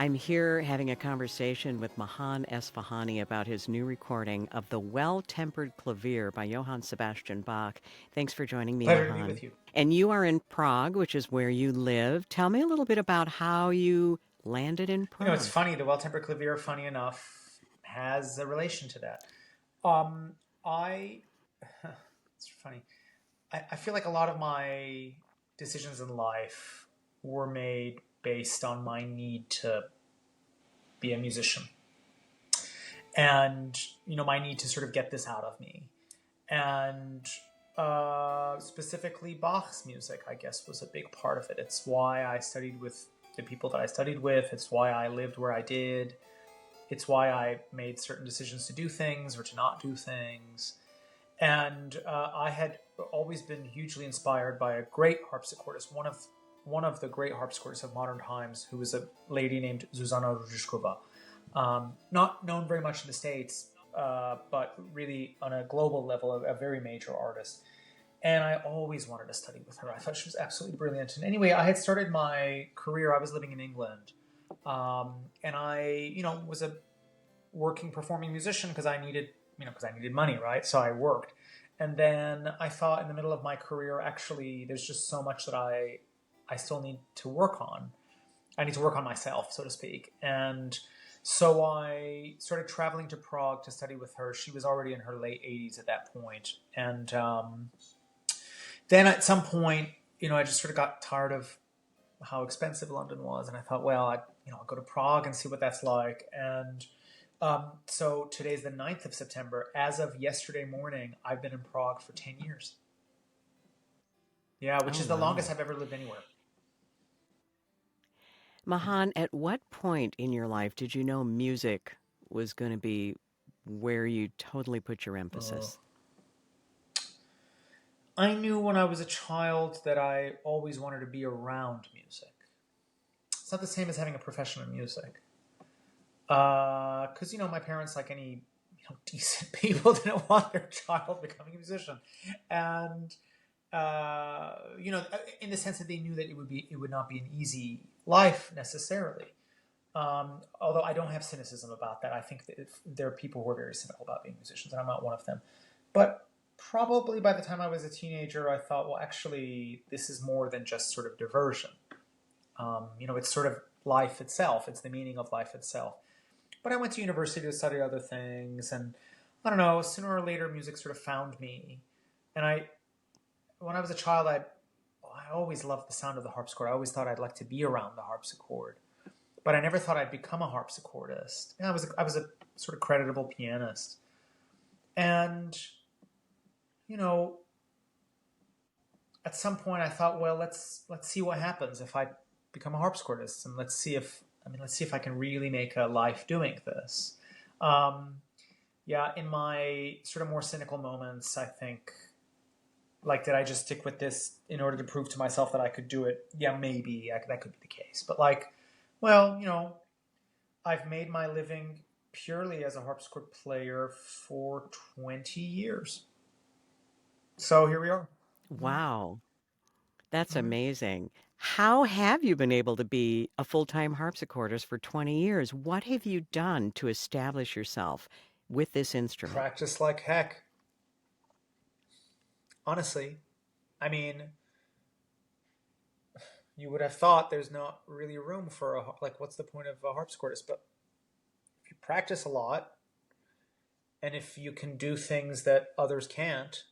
I'm here having a conversation with Mahan Esfahani about his new recording of the Well-Tempered Clavier by Johann Sebastian Bach. Thanks for joining me, Pleasure to be Mahan. with you. And you are in Prague, which is where you live. Tell me a little bit about how you landed in It's Prague. funny. The well-tempered clavier, funny enough, has a relation to that. Um, I, it's funny. I feel like a lot of my decisions in life were made based on my need to be a musician, and my need to sort of get this out of me, and specifically Bach's music, I guess, was a big part of it. It's why I studied with the people that I studied with. It's why I lived where I did. It's why I made certain decisions to do things or to not do things. And I had always been hugely inspired by a great harpsichordist, one of the great harpsichordists of modern times, who was a lady named Zuzana Ruzhkova. Not known very much in the States, but really on a global level, a very major artist. And I always wanted to study with her. I thought she was absolutely brilliant. And anyway, I had started my career. I was living in England, and I, was a working performing musician because I needed money, right? So I worked, and then I thought in the middle of my career, actually, there's just so much that I still need to work on. I need to work on myself, so to speak, and so I started traveling to Prague to study with her. She was already in her late 80s at that point, and then at some point, I just sort of got tired of how expensive London was, and I thought, well, I'll go to Prague and see what that's like. And so today's the 9th of September. As of yesterday morning, I've been in Prague for 10 years. Yeah, which Oh, is the longest wow. I've ever lived anywhere. Mahan, at what point in your life did you know music was going to be where you totally put your Uh, emphasis? I knew when I was a child that I always wanted to be around music. It's not the same as having a profession in music. Because, my parents, like any decent people, didn't want their child becoming a musician. And in the sense that they knew that it would not be an easy life necessarily. Although I don't have cynicism about that. I think that there are people who are very cynical about being musicians, and I'm not one of them. But probably by the time I was a teenager, I thought, well, actually, this is more than just sort of diversion. It's sort of life itself. It's the meaning of life itself. But I went to university to study other things, and I don't know. Sooner or later, music sort of found me, and when I was a child, I always loved the sound of the harpsichord. I always thought I'd like to be around the harpsichord, but I never thought I'd become a harpsichordist. Yeah, I was a sort of creditable pianist, and you know, at some point I thought, well, let's see what happens if I become a harpsichordist, and let's see if I can really make a life doing this. Um, yeah, in my sort of more cynical moments, I think, like, did I just stick with this in order to prove to myself that I could do it? Yeah, maybe that could be the case. But like, well, I've made my living purely as a harpsichord player for 20 years. So here we are. Wow. That's Mm-hmm. amazing. How have you been able to be a full-time harpsichordist for 20 years? What have you done to establish yourself with this instrument? Practice like heck. Honestly, I mean, you would have thought there's not really room for like, what's the point of a harpsichordist? But if you practice a lot, and if you can do things that others can't,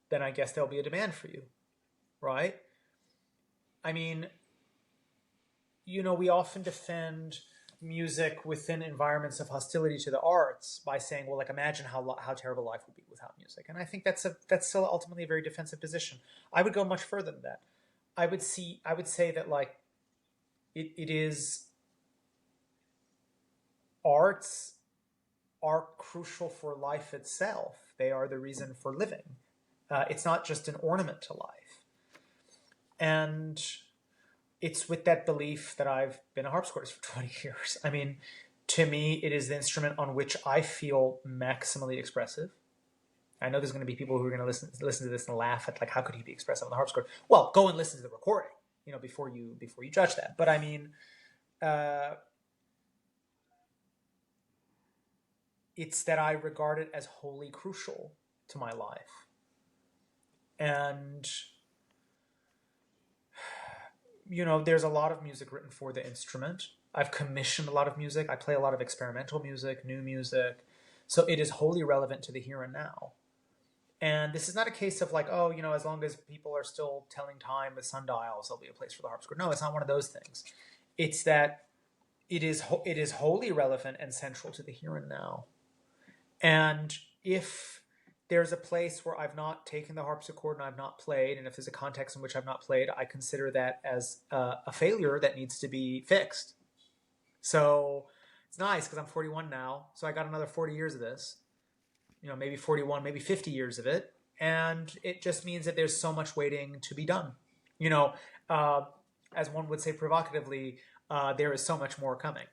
then I guess there'll be a demand for you, right? I mean, we often defend music within environments of hostility to the arts by saying, well, like, imagine how terrible life would be without music. And I think that's still ultimately a very defensive position. I would go much further than that. I would say that, like, it is, arts are crucial for life itself. They are the reason for living. It's not just an ornament to life. And it's with that belief that I've been a harpsichordist for 20 years. I mean, to me, it is the instrument on which I feel maximally expressive. I know there's going to be people who are going to listen to this and laugh at, like, how could he be expressive on the harpsichord? Well, go and listen to the recording, before you judge that. But I mean, uh, It's that I regard it as wholly crucial to my life. And, there's a lot of music written for the instrument. I've commissioned a lot of music. I play a lot of experimental music, new music. So it is wholly relevant to the here and now. And this is not a case of like, oh, as long as people are still telling time with sundials, there'll be a place for the harpsichord. No, it's not one of those things. It's that it is wholly relevant and central to the here and now. And if there's a place where I've not taken the harpsichord and I've not played, and if there's a context in which I've not played, I consider that as a failure that needs to be fixed. So it's nice because I'm 41 now, so I got another 40 years of this. Maybe 41, maybe 50 years of it. And it just means that there's so much waiting to be done. As one would say provocatively, there is so much more coming.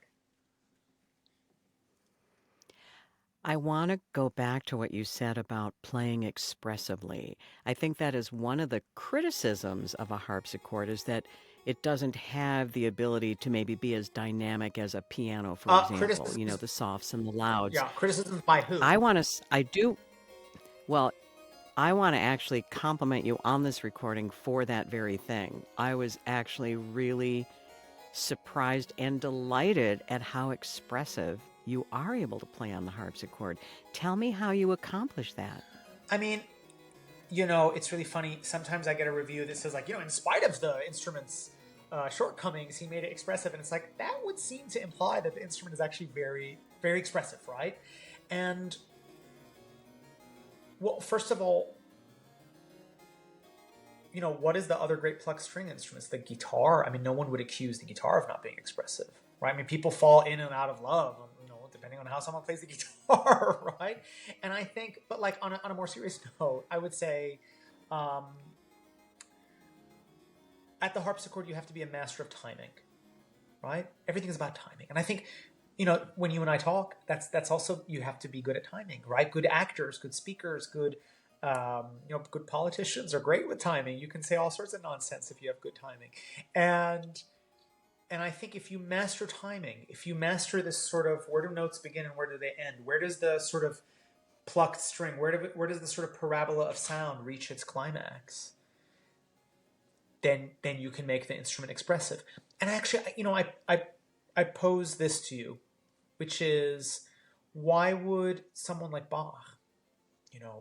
I want to go back to what you said about playing expressively. I think that is one of the criticisms of a harpsichord is that it doesn't have the ability to maybe be as dynamic as a piano, for example, Criticisms, the softs and the louds. yeah, criticisms by who? Well, I want to actually compliment you on this recording for that very thing. I was actually really surprised and delighted at how expressive you are able to play on the harpsichord. Tell me how you accomplish that. I mean, it's really funny. Sometimes I get a review that says like, in spite of the instrument's shortcomings, he made it expressive. And it's like, that would seem to imply that the instrument is actually very, very expressive, right? And, well, first of all, what is the other great plucked string instruments? The guitar. I mean, no one would accuse the guitar of not being expressive, right? I mean, people fall in and out of love, depending on how someone plays the guitar, right? And I think, but like on a more serious note, I would say, at the harpsichord, you have to be a master of timing, right? Everything is about timing. And I think, when you and I talk, that's also, you have to be good at timing, right? Good actors, good speakers, good politicians are great with timing. You can say all sorts of nonsense if you have good timing. And I think if you master timing, if you master this sort of where do notes begin and where do they end, where does the sort of plucked string, where does the sort of parabola of sound reach its climax, then you can make the instrument expressive. And actually, I pose this to you, which is, why would someone like Bach,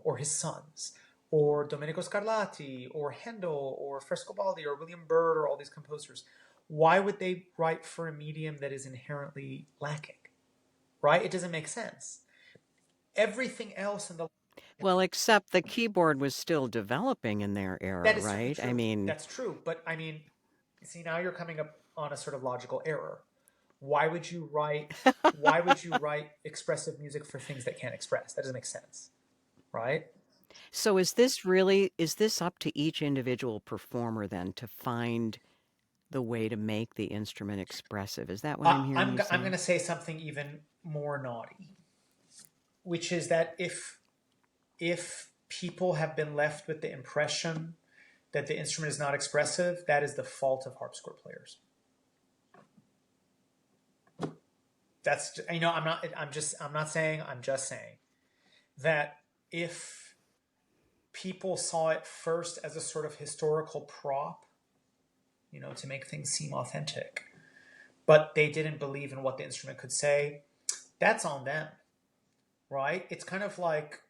or his sons, or Domenico Scarlatti, or Handel, or Frescobaldi, or William Byrd, or all these composers, why would they write for a medium that is inherently lacking, right? It doesn't make sense. Everything else in the... Well, except the keyboard was still developing in their era, That is right? true. I mean... That's true. But I mean, see, now you're coming up on a sort of logical error. Why would you write expressive music for things that can't express? That doesn't make sense, right? So is this up to each individual performer then to find the way to make the instrument expressive? Is that what I'm hearing you say? I'm going to say something even more naughty, which is that if people have been left with the impression that the instrument is not expressive, that is the fault of harpsichord players. That's, I'm just saying that if people saw it first as a sort of historical prop, to make things seem authentic, but they didn't believe in what the instrument could say, that's on them, right? It's kind of like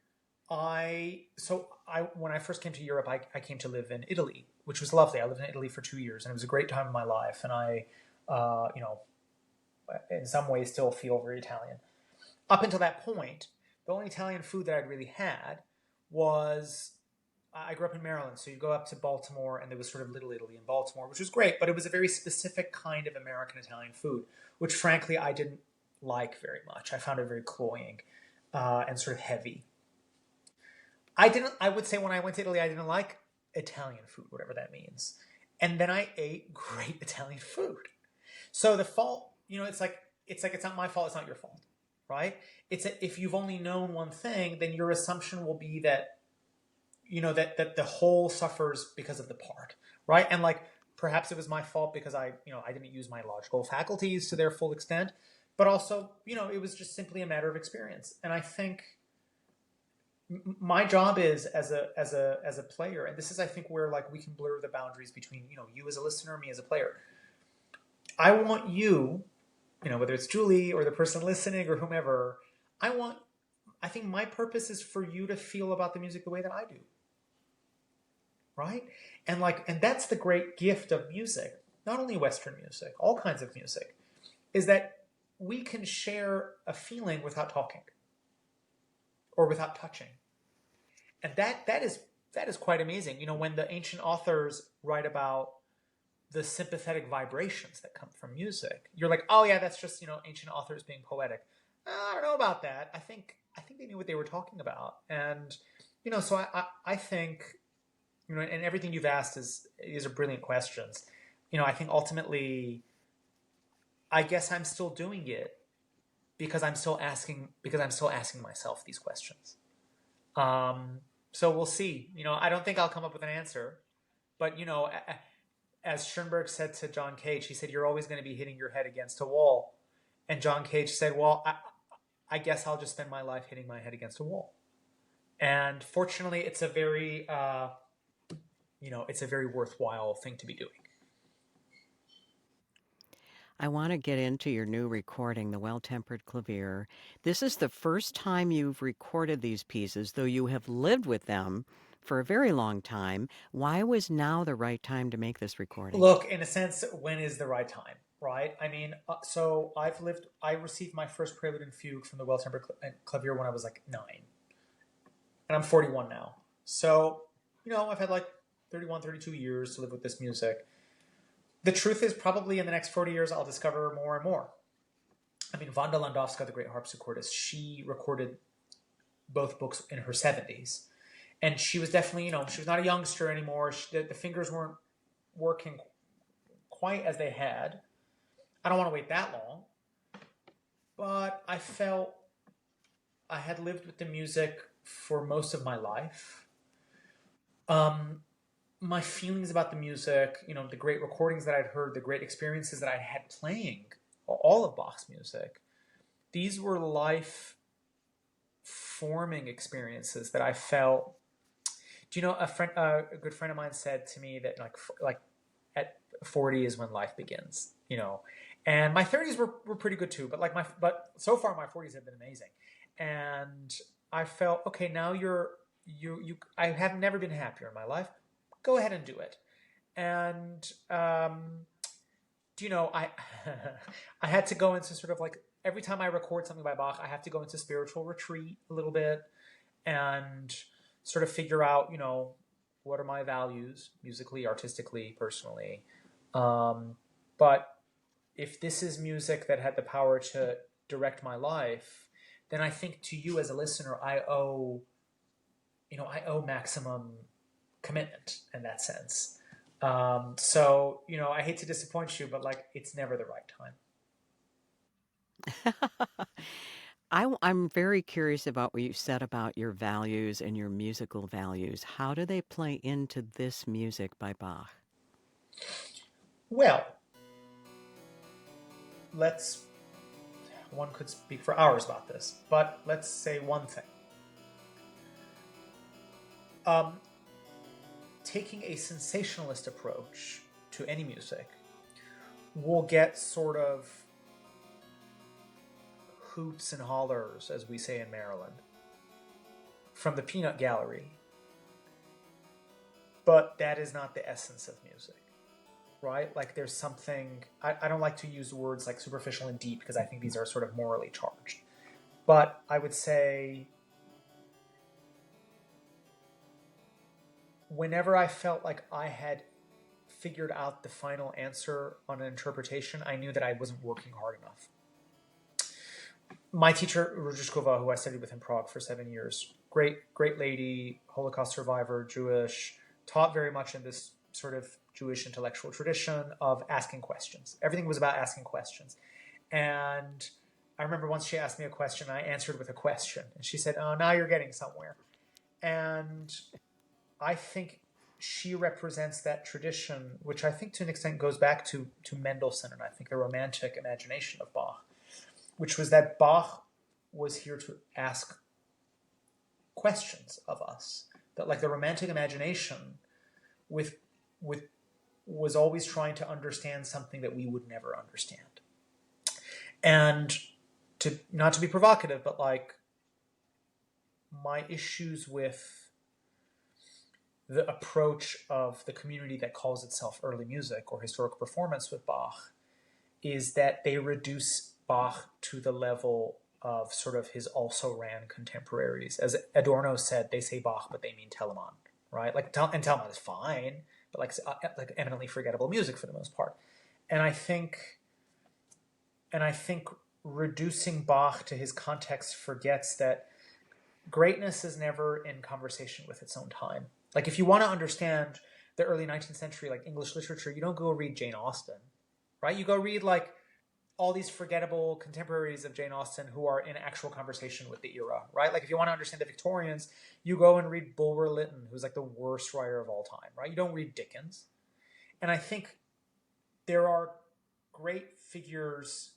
when I first came to Europe, I came to live in Italy, which was lovely. I lived in Italy for 2 years, and it was a great time of my life. And I, in some ways still feel very Italian. Up until that point, the only Italian food that I'd really had was, I grew up in Maryland, so you go up to Baltimore, and there was sort of Little Italy in Baltimore, which was great, but it was a very specific kind of American Italian food, which frankly I didn't like very much. I found it very cloying and sort of heavy. I would say when I went to Italy, I didn't like Italian food, whatever that means. And then I ate great Italian food. So the fault, it's not my fault, it's not your fault, right? If you've only known one thing, then your assumption will be that that the whole suffers because of the part, right? And perhaps it was my fault because I didn't use my logical faculties to their full extent, but also, it was just simply a matter of experience. And I think my job is as a player, and this is, I think, where like we can blur the boundaries between, you as a listener, me as a player. I want you, whether it's Julie or the person listening or whomever, I think my purpose is for you to feel about the music the way that I do. Right? And that's the great gift of music, not only Western music, all kinds of music, is that we can share a feeling without talking or without touching. And that is quite amazing. When the ancient authors write about the sympathetic vibrations that come from music, you're like, oh yeah, that's just, ancient authors being poetic. I don't know about that. I think they knew what they were talking about. And, so I think, and everything you've asked these are brilliant questions. I think ultimately, I guess I'm still doing it because I'm still asking myself these questions. So we'll see. I don't think I'll come up with an answer, but as Schoenberg said to John Cage, he said, "You're always going to be hitting your head against a wall." And John Cage said, "Well, I guess I'll just spend my life hitting my head against a wall." And fortunately, it's a very worthwhile thing to be doing. I want to get into your new recording, The Well-Tempered Clavier. This is the first time you've recorded these pieces, though you have lived with them for a very long time. Why was now the right time to make this recording? Look, in a sense, when is the right time, right? I mean, so I received my first prelude and fugue from the Well-Tempered Clavier when I was like 9. And I'm 41 now. So, I've had like 31, 32 years to live with this music. The truth is, probably in the next 40 years, I'll discover more and more. I mean, Wanda Landowska, the great harpsichordist, she recorded both books in her 70s. And she was definitely, she was not a youngster anymore. The fingers weren't working quite as they had. I don't want to wait that long. But I felt I had lived with the music for most of my life. My feelings about the music, the great recordings that I'd heard, the great experiences that I had playing all of Bach's music, these were life-forming experiences that I felt. Do you know, a good friend of mine said to me that like at 40 is when life begins, and my 30s were pretty good too, but so far my 40s have been amazing, and I felt, okay, now I have never been happier in my life. Go ahead and do it. And, I I had to go into sort of like, every time I record something by Bach, I have to go into spiritual retreat a little bit and sort of figure out, what are my values musically, artistically, personally. But if this is music that had the power to direct my life, then I think to you as a listener, I owe maximum commitment in that sense. So, I hate to disappoint you, but it's never the right time. I'm very curious about what you said about your values and your musical values. How do they play into this music by Bach? Well, one could speak for hours about this, but let's say one thing. Taking a sensationalist approach to any music will get sort of hoots and hollers, as we say in Maryland, from the peanut gallery. But that is not the essence of music, right? There's something, I don't like to use words like superficial and deep because I think these are sort of morally charged. But I would say, whenever I felt like I had figured out the final answer on an interpretation, I knew that I wasn't working hard enough. My teacher, Ruzhkova, who I studied with in Prague for 7 years, great lady, Holocaust survivor, Jewish, taught very much in this sort of Jewish intellectual tradition of asking questions. Everything was about asking questions. And I remember once she asked me a question, I answered with a question. And she said, "Oh, now you're getting somewhere." And I think she represents that tradition, which I think to an extent goes back to Mendelssohn and I think the romantic imagination of Bach, which was that Bach was here to ask questions of us. That like the Romantic imagination with was always trying to understand something that we would never understand. And to not to be provocative, but like my issues with the approach of the community that calls itself early music or historical performance with Bach is that they reduce Bach to the level of sort of his also-ran contemporaries. As Adorno said, they say Bach, but they mean Telemann, right? Like, and Telemann is fine, but like eminently forgettable music for the most part. And I think reducing Bach to his context forgets that greatness is never in conversation with its own time. Like if you want to understand the early 19th century, like English literature, you don't go read Jane Austen, right? You go read like all these forgettable contemporaries of Jane Austen who are in actual conversation with the era, right? Like if you want to understand the Victorians, you go and read Bulwer Lytton, who's like the worst writer of all time, right? You don't read Dickens. And I think there are great figures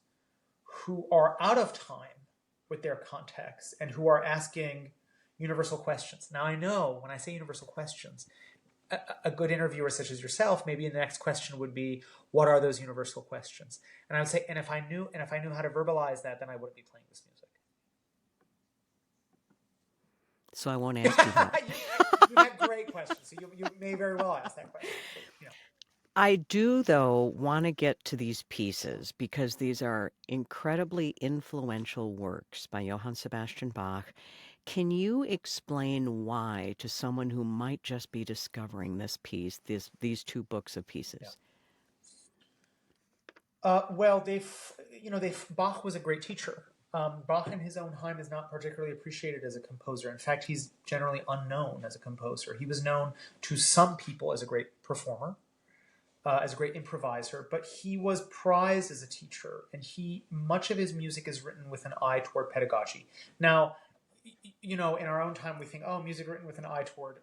who are out of time with their context and who are asking universal questions. Now I know when I say universal questions, a good interviewer such as yourself, maybe the next question would be, what are those universal questions? And I would say, and if I knew how to verbalize that, then I wouldn't be playing this music. So I won't ask you that. You had great questions, so you may very well ask that question. But, I do, though, want to get to these pieces because these are incredibly influential works by Johann Sebastian Bach. Can you explain why to someone who might just be discovering this piece, these two books of pieces? Yeah. Well, Bach was a great teacher. Bach in his own time is not particularly appreciated as a composer. In fact, he's generally unknown as a composer. He was known to some people as a great performer, as a great improviser, but he was prized as a teacher, and much of his music is written with an eye toward pedagogy. Now, in our own time, we think, oh, music written with an eye toward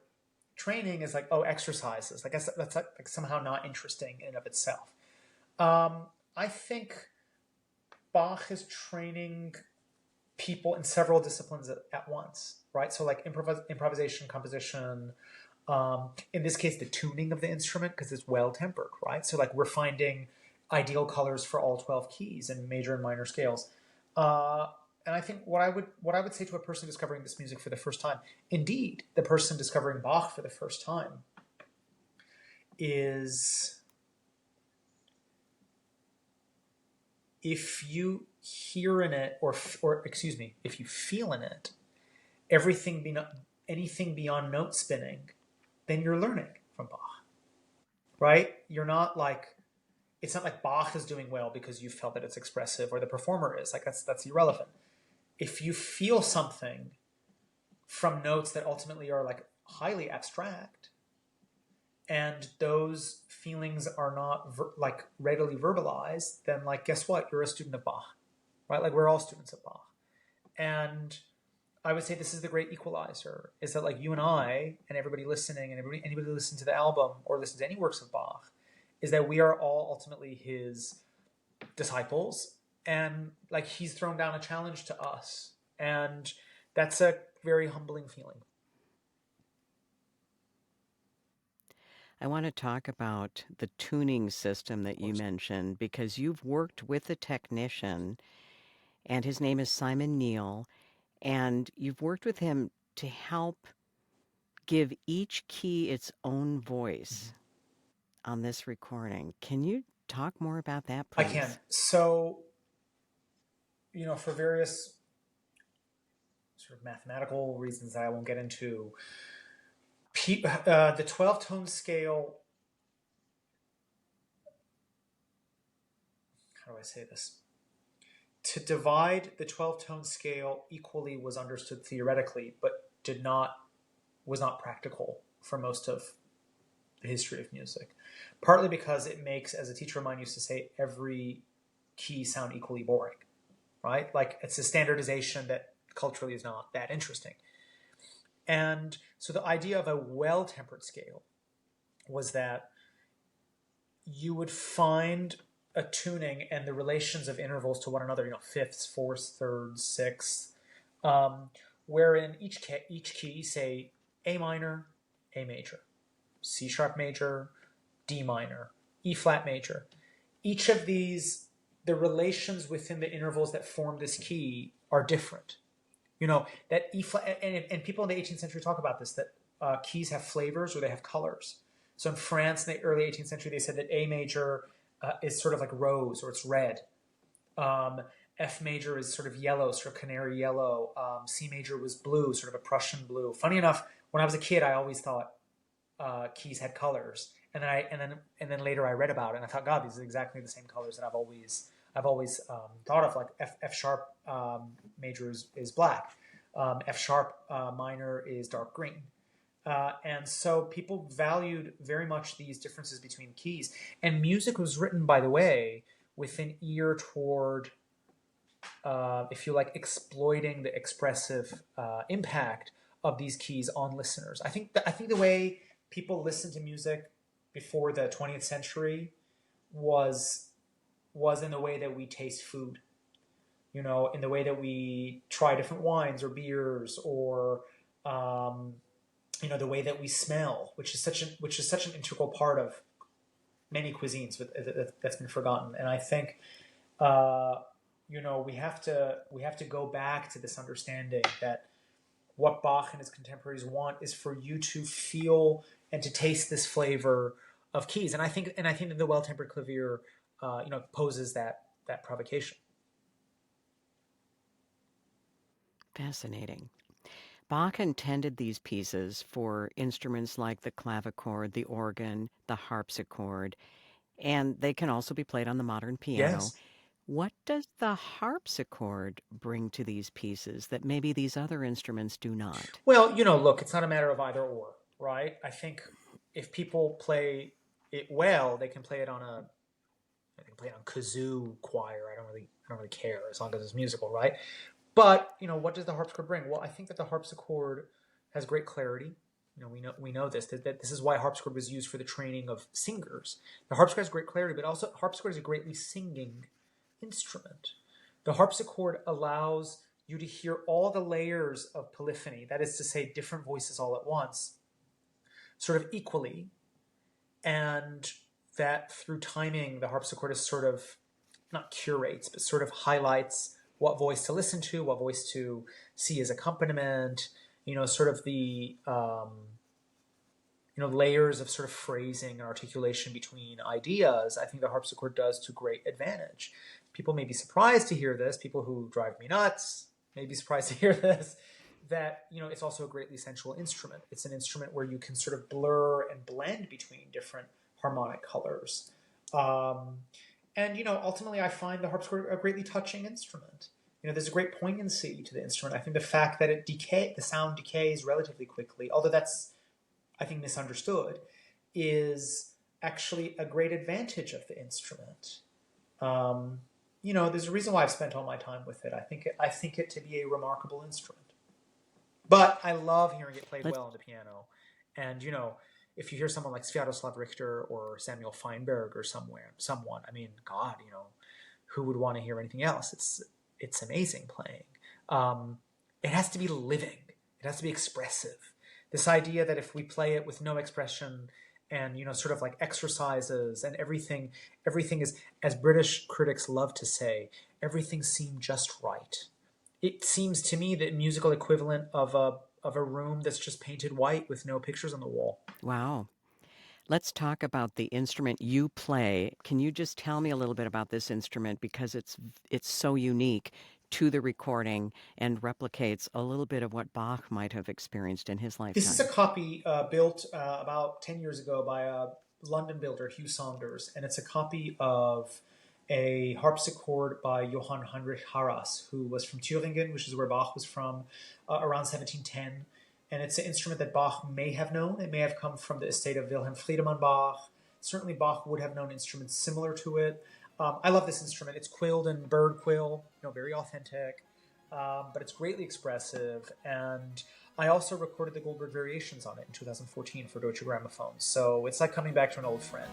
training is like, oh, exercises. I guess that's like somehow not interesting in and of itself. I think Bach is training people in several disciplines at once, right? So like improvisation, composition, in this case, the tuning of the instrument, because it's well-tempered, right? So like we're finding ideal colors for all 12 keys and major and minor scales. And I think what I would say to a person discovering this music for the first time, indeed, the person discovering Bach for the first time, is if you hear in it, or excuse me, if you feel in it, anything beyond note spinning, then you're learning from Bach, right? You're not like, it's not like Bach is doing well because you felt that it's expressive or the performer is. Like that's irrelevant. If you feel something from notes that ultimately are like highly abstract, and those feelings are not like readily verbalized, then like guess what? You're a student of Bach, right? Like we're all students of Bach. And I would say this is the great equalizer, is that like you and I and everybody listening and anybody who listens to the album or listens to any works of Bach, is that we are all ultimately his disciples, and like he's thrown down a challenge to us, and that's a very humbling feeling. I want to talk about the tuning system that you mentioned because you've worked with a technician, and his name is Simon Neal, and you've worked with him to help give each key its own voice on this recording. Can you talk more about that, please? I can. So, for various sort of mathematical reasons that I won't get into, the 12-tone scale, how do I say this? To divide the 12-tone scale equally was understood theoretically, but was not practical for most of the history of music. Partly because it makes, as a teacher of mine used to say, every key sound equally boring, right? Like it's a standardization that culturally is not that interesting. And so the idea of a well-tempered scale was that you would find a tuning and the relations of intervals to one another, fifths, fourths, thirds, sixths, wherein each key, say A minor, A major, C sharp major, D minor, E flat major. Each of these, the relations within the intervals that form this key are different. That E flat, and people in the 18th century talk about this, that keys have flavors or they have colors. So in France, in the early 18th century, they said that A major is sort of like rose, or it's red. F major is sort of yellow, sort of canary yellow. C major was blue, sort of a Prussian blue. Funny enough, when I was a kid, I always thought keys had colors, and then later I read about it, and I thought, God, these are exactly the same colors that I've always thought of. Like F sharp major is black, F sharp minor is dark green. And so people valued very much these differences between keys. And music was written, by the way, with an ear toward, if you like, exploiting the expressive impact of these keys on listeners. I think the way people listened to music before the 20th century was in the way that we taste food. In the way that we try different wines or beers, or the way that we smell, which is such an integral part of many cuisines that's been forgotten. And I think, we have to go back to this understanding that what Bach and his contemporaries want is for you to feel and to taste this flavor of keys. And I think that the well-tempered clavier, poses that provocation. Fascinating. Bach intended these pieces for instruments like the clavichord, the organ, the harpsichord, and they can also be played on the modern piano. Yes. What does the harpsichord bring to these pieces that maybe these other instruments do not? Well, look, it's not a matter of either or, right? I think if people play it well, they can play it on kazoo, choir. I don't really care, as long as it's musical, right? But what does the harpsichord bring? Well, I think that the harpsichord has great clarity. We know this, that this is why harpsichord was used for the training of singers. The harpsichord has great clarity, but also harpsichord is a greatly singing instrument. The harpsichord allows you to hear all the layers of polyphony, that is to say, different voices all at once, sort of equally, and that through timing, the harpsichordist sort of not curates, but sort of highlights what voice to listen to, what voice to see as accompaniment, sort of the layers of sort of phrasing and articulation between ideas. I think the harpsichord does to great advantage. People may be surprised to hear this, people who drive me nuts may be surprised to hear this, that it's also a greatly sensual instrument. It's an instrument where you can sort of blur and blend between different harmonic colors. And ultimately I find the harpsichord a greatly touching instrument. There's a great poignancy to the instrument. I think the fact that the sound decays relatively quickly, although that's, I think, misunderstood, is actually a great advantage of the instrument. There's a reason why I've spent all my time with it. I think it to be a remarkable instrument. But I love hearing it played well on the piano. And, if you hear someone like Sviatoslav Richter or Samuel Feinberg or someone, I mean, God, who would want to hear anything else? It's amazing playing. It has to be living. It has to be expressive. This idea that if we play it with no expression and, sort of like exercises and everything is, as British critics love to say, everything seemed just right. It seems to me the musical equivalent of a room that's just painted white with no pictures on the wall. Wow. Let's talk about the instrument you play. Can you just tell me a little bit about this instrument, because it's so unique to the recording and replicates a little bit of what Bach might have experienced in his lifetime? This is a copy built about 10 years ago by a London builder, Hugh Saunders, and it's a copy of a harpsichord by Johann Heinrich Harras, who was from Thüringen, which is where Bach was from, around 1710. And it's an instrument that Bach may have known. It may have come from the estate of Wilhelm Friedemann Bach. Certainly Bach would have known instruments similar to it. I love this instrument. It's quilled in bird quill, very authentic, but it's greatly expressive. And I also recorded the Goldberg Variations on it in 2014 for Deutsche Grammophon. So it's like coming back to an old friend.